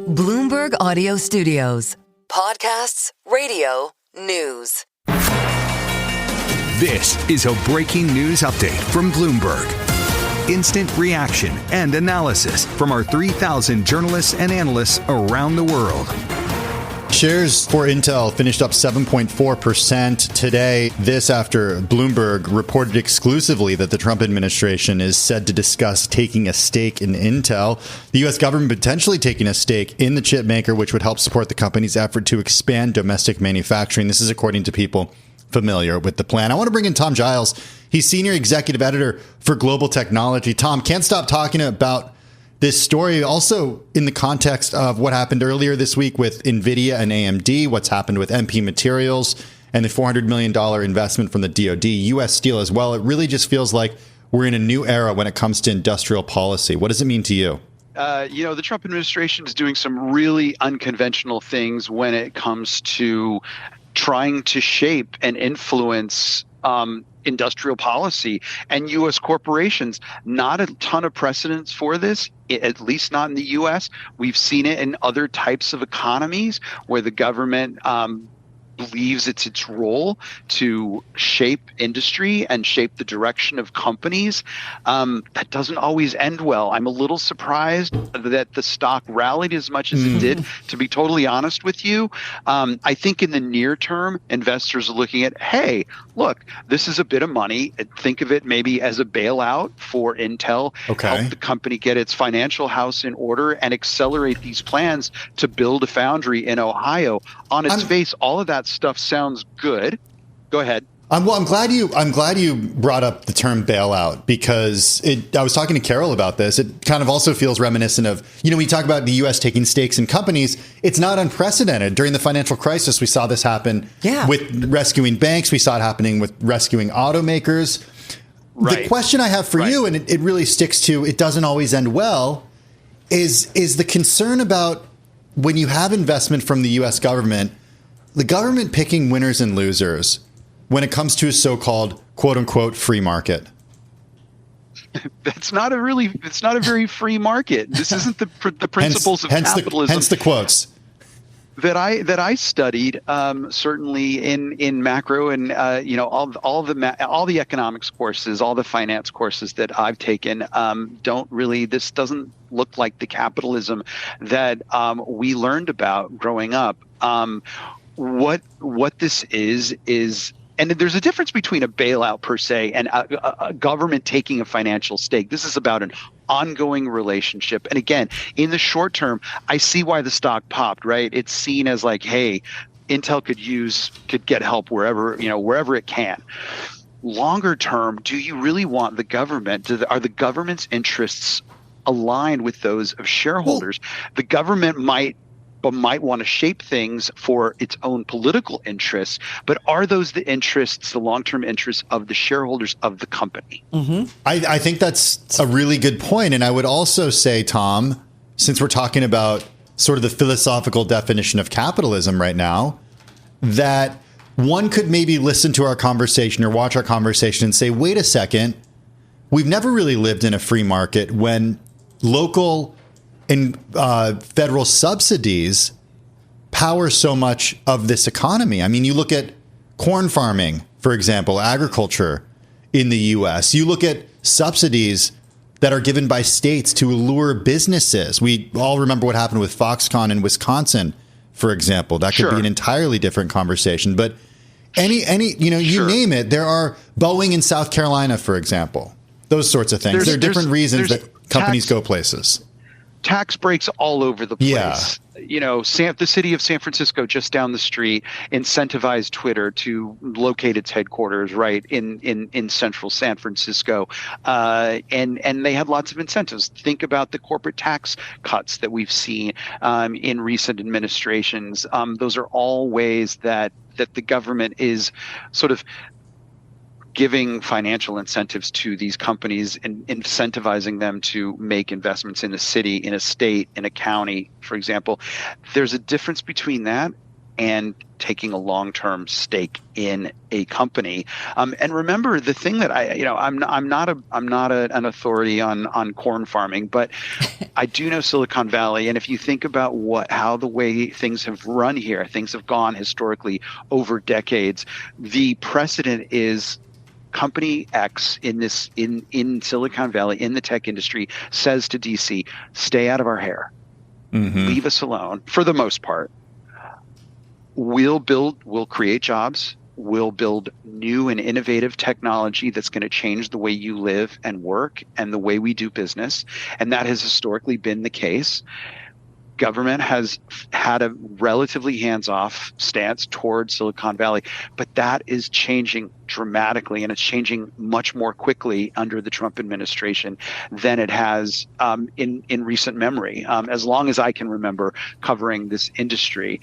Bloomberg Audio Studios. Podcasts, radio, news. This is a breaking news update from Bloomberg. Instant reaction and analysis from our 3,000 journalists and analysts around the world. Shares for Intel finished up 7.4% today. This after Bloomberg reported exclusively that the Trump administration is said to discuss taking a stake in Intel. The U.S. government potentially taking a stake in the chipmaker, which would help support the company's effort to expand domestic manufacturing. This is according to people familiar with the plan. I want to bring in Tom Giles. He's senior executive editor for Global Technology. Tom, can't stop talking about this story also in the context of what happened earlier this week with NVIDIA and AMD, what's happened with MP Materials and the $400 million investment from the DoD, U.S. Steel as well. It really just feels like we're in a new era when it comes to industrial policy. What does it mean to you? The Trump administration is doing some really unconventional things when it comes to trying to shape and influence industrial policy and U.S. corporations. Not a ton of precedents for this, at least not in the U.S. We've seen it in other types of economies where the government believes it's its role to shape industry and shape the direction of companies. That doesn't always end well. I'm a little surprised that the stock rallied as much as it did, to be totally honest with you. I think in the near term, investors are looking at, hey, look, this is a bit of money. Think of it maybe as a bailout for Intel. Okay. Help the company get its financial house in order and accelerate these plans to build a foundry in Ohio. On its face, all of that stuff sounds good. Go ahead. I'm glad you brought up the term bailout, because I was talking to Carol about this. It kind of also feels reminiscent of, when you talk about the U.S. taking stakes in companies, it's not unprecedented. During the financial crisis, we saw this happen with rescuing banks. We saw it happening with rescuing automakers. Right. The question I have for you, and it really sticks to, it doesn't always end well, is the concern about when you have investment from the U.S. government, the government picking winners and losers when it comes to a so-called quote unquote free market. It's not a very free market. This isn't the principles of capitalism. Hence the quotes that I studied, certainly in macro and all the economics courses, all the finance courses that I've taken this doesn't look like the capitalism that we learned about growing up. What this is, and there's a difference between a bailout per se and a government taking a financial stake. This is about an ongoing relationship. And again, in the short term, I see why the stock popped, right? It's seen as like, hey, Intel could get help wherever it can. Longer term, do you really want the government? Are the government's interests aligned with those of shareholders? The government might want to shape things for its own political interests, but are those the long-term interests of the shareholders of the company? Mm-hmm. I think that's a really good point. And I would also say, Tom, since we're talking about sort of the philosophical definition of capitalism right now, that one could maybe listen to our conversation or watch our conversation and say, wait a second, we've never really lived in a free market when local and federal subsidies power so much of this economy. I mean, you look at corn farming, for example, agriculture in the U.S. You look at subsidies that are given by states to lure businesses. We all remember what happened with Foxconn in Wisconsin, for example. That could be an entirely different conversation. But you name it. There are Boeing in South Carolina, for example. Those sorts of things. There are different reasons that companies go places. Tax breaks all over the place. Yeah. The city of San Francisco, just down the street, incentivized Twitter to locate its headquarters right in central San Francisco, and they had lots of incentives. Think about the corporate tax cuts that we've seen in recent administrations. Those are all ways that the government is sort of giving financial incentives to these companies and incentivizing them to make investments in a city, in a state, in a county, for example. There's a difference between that and taking a long-term stake in a company. And remember, the thing that I'm not an authority on corn farming, but I do know Silicon Valley. And if you think about how the way things have run here, things have gone historically over decades, the precedent is company X in Silicon Valley, in the tech industry, says to DC, stay out of our hair. Leave us alone for the most part. We'll create jobs. We'll build new and innovative technology that's going to change the way you live and work and the way we do business. And that has historically been the case. Government has had a relatively hands-off stance towards Silicon Valley, but that is changing dramatically, and it's changing much more quickly under the Trump administration than it has in recent memory. As long as I can remember covering this industry,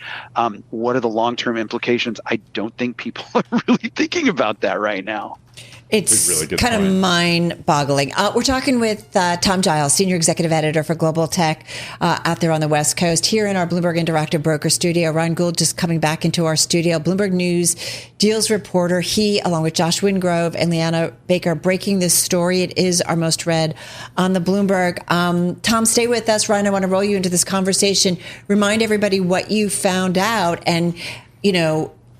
what are the long-term implications? I don't think people are really thinking about that right now. It's really kind of mind-boggling. We're talking with Tom Giles, Senior Executive Editor for Global Tech out there on the West Coast, here in our Bloomberg Interactive Broker studio. Ryan Gould just coming back into our studio. Bloomberg News deals reporter. He, along with Josh Wingrove and Leanna Baker, breaking this story. It is our most read on the Bloomberg. Tom, stay with us. Ryan, I want to roll you into this conversation. Remind everybody what you found out, and,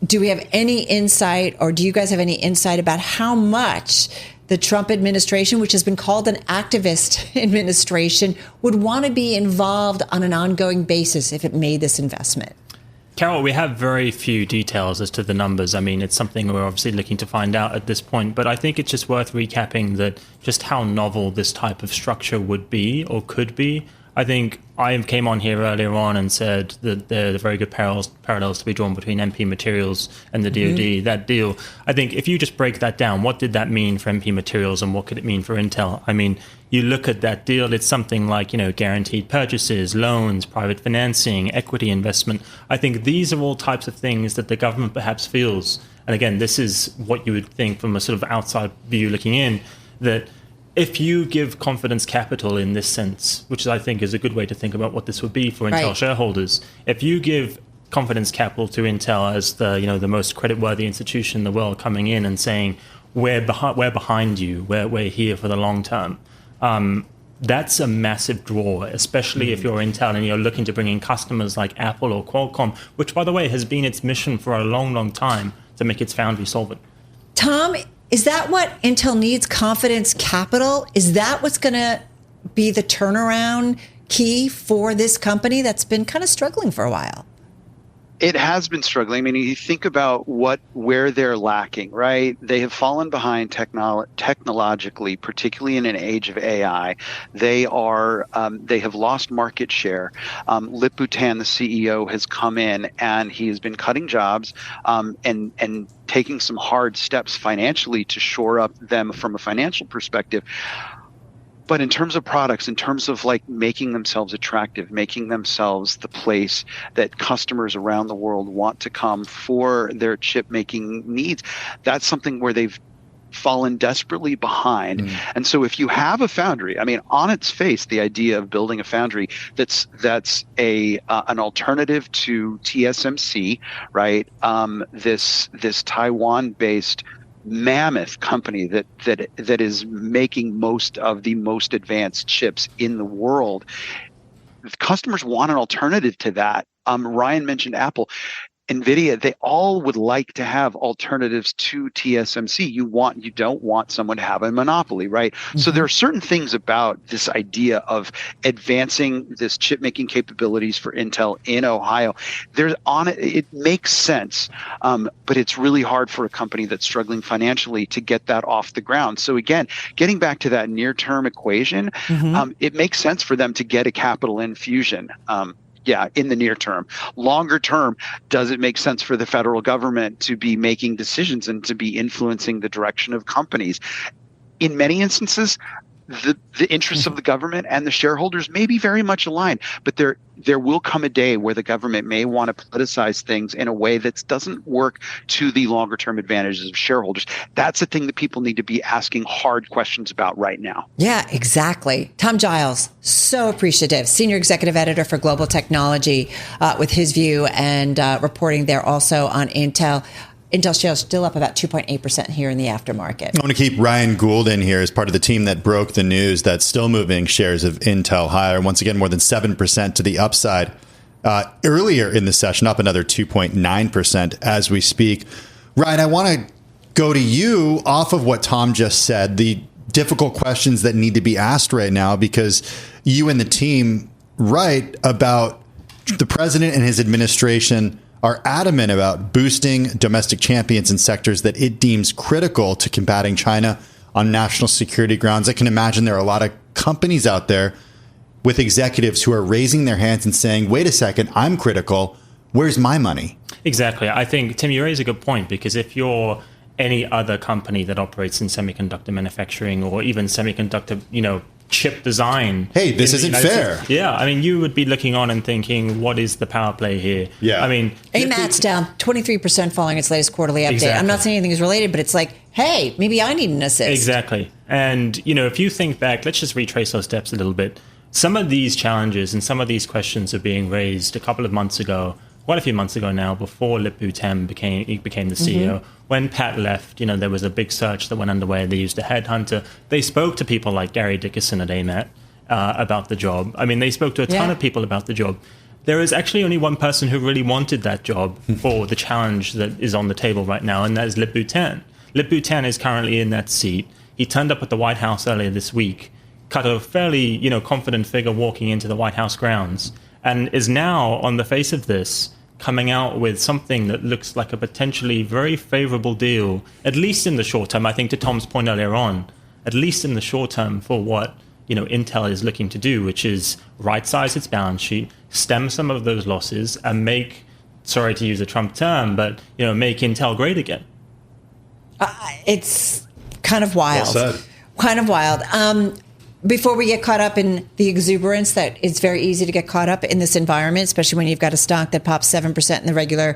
do we have any insight, or do you guys have any insight about how much the Trump administration, which has been called an activist administration, would want to be involved on an ongoing basis if it made this investment? Carol, we have very few details as to the numbers. I mean, it's something we're obviously looking to find out at this point, but I think it's just worth recapping that just how novel this type of structure would be or could be. I think I came on here earlier on and said that there are very good parallels to be drawn between MP Materials and the DoD. That deal, I think if you just break that down, what did that mean for MP Materials and what could it mean for Intel? I mean, you look at that deal, it's something like, guaranteed purchases, loans, private financing, equity investment. I think these are all types of things that the government perhaps feels. And again, this is what you would think from a sort of outside view looking in, that if you give confidence capital in this sense, which I think is a good way to think about what this would be for Intel shareholders, if you give confidence capital to Intel as the most creditworthy institution in the world coming in and saying, we're behind you, we're here for the long term, that's a massive draw, especially if you're Intel and you're looking to bring in customers like Apple or Qualcomm, which, by the way, has been its mission for a long, long time to make its foundry solvent. Tom, is that what Intel needs, confidence capital? Is that what's going to be the turnaround key for this company that's been kind of struggling for a while? It has been struggling. I mean, you think about where they're lacking, right? They have fallen behind technologically, particularly in an age of AI. They have lost market share. Lip Bhutan, the CEO, has come in and he has been cutting jobs and taking some hard steps financially to shore up them from a financial perspective. But in terms of products, in terms of making themselves attractive, making themselves the place that customers around the world want to come for their chip making needs, that's something where they've fallen desperately behind. And so if you have a foundry, I mean, on its face, the idea of building a foundry that's an alternative to TSMC, right? This Taiwan-based mammoth company that is making most of the most advanced chips in the world. If customers want an alternative to that, Ryan mentioned Apple, NVIDIA, they all would like to have alternatives to TSMC. You don't want someone to have a monopoly, right? So there are certain things about this idea of advancing this chip making capabilities for Intel in Ohio. It makes sense, but it's really hard for a company that's struggling financially to get that off the ground. So again, getting back to that near-term equation, it makes sense for them to get a capital infusion. In the near term. Longer term, does it make sense for the federal government to be making decisions and to be influencing the direction of companies? In many instances, the interests of the government and the shareholders may be very much aligned, but there will come a day where the government may want to politicize things in a way that doesn't work to the longer term advantages of shareholders. That's the thing that people need to be asking hard questions about right now. Yeah, exactly. Tom Giles, so appreciative, senior executive editor for Global Technology, with his view and reporting there also on Intel. Intel shares still up about 2.8% here in the aftermarket. I want to keep Ryan Gould in here as part of the team that broke the news that's still moving shares of Intel higher. Once again, more than 7% to the upside. Earlier in the session, up another 2.9% as we speak. Ryan, I want to go to you off of what Tom just said, the difficult questions that need to be asked right now, because you and the team write about the president and his administration are adamant about boosting domestic champions in sectors that it deems critical to combating China on national security grounds. I can imagine there are a lot of companies out there with executives who are raising their hands and saying, wait a second, I'm critical. Where's my money? Exactly. I think, Tim, you raise a good point, because if you're any other company that operates in semiconductor manufacturing or even semiconductor, chip design. Hey, this isn't fair. Yeah, I mean, you would be looking on and thinking, what is the power play here? Yeah. I mean, AMAT's down 23% following its latest quarterly update. Exactly. I'm not saying anything is related, but it's like, hey, maybe I need an assist. Exactly. And, if you think back, let's just retrace those steps a little bit. Some of these challenges and some of these questions are being raised a couple of months ago, quite a few months ago now, before Lip-Bu Tem became the CEO. When Pat left, there was a big search that went underway. They used a headhunter. They spoke to people like Gary Dickerson at AMAT about the job. I mean, they spoke to a ton of people about the job. There is actually only one person who really wanted that job for the challenge that is on the table right now, and that is Lip-Bu Tem. Lip-Bu Tem is currently in that seat. He turned up at the White House earlier this week, cut a fairly, confident figure walking into the White House grounds, and is now, on the face of this, coming out with something that looks like a potentially very favorable deal, at least in the short term. I think, to Tom's point earlier on, at least in the short term for what Intel is looking to do, which is right-size its balance sheet, stem some of those losses, and make, sorry to use a Trump term, but make Intel great again. It's kind of wild. Well said. Kind of wild. Before we get caught up in the exuberance that it's very easy to get caught up in this environment, especially when you've got a stock that pops 7% in the regular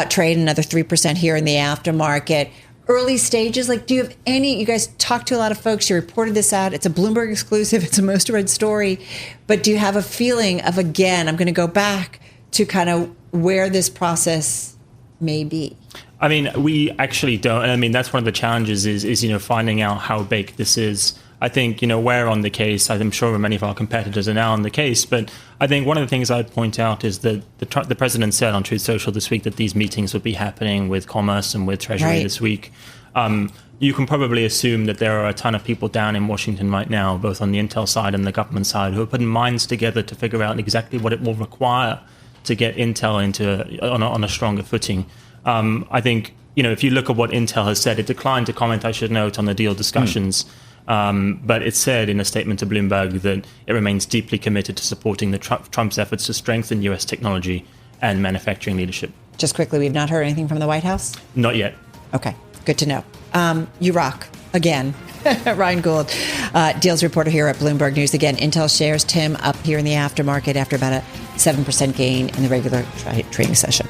trade, another 3% here in the aftermarket. Early stages, do you have any, you guys talked to a lot of folks, you reported this out, it's a Bloomberg exclusive, it's a most read story, but do you have a feeling of, again, I'm going to go back to kind of where this process may be? I mean, we actually don't. I mean, that's one of the challenges is finding out how big this is. I think, we're on the case. I'm sure many of our competitors are now on the case. But I think one of the things I'd point out is that the president said on Truth Social this week that these meetings would be happening with Commerce and with Treasury this week. You can probably assume that there are a ton of people down in Washington right now, both on the Intel side and the government side, who are putting minds together to figure out exactly what it will require to get Intel on a stronger footing. I think, if you look at what Intel has said, it declined to comment, I should note, on the deal discussions. But it said in a statement to Bloomberg that it remains deeply committed to supporting Trump's efforts to strengthen U.S. technology and manufacturing leadership. Just quickly, we've not heard anything from the White House? Not yet. Okay, good to know. You rock, again. Ryan Gould, deals reporter here at Bloomberg News. Again, Intel shares, Tim, up here in the aftermarket after about a 7% gain in the regular trading session.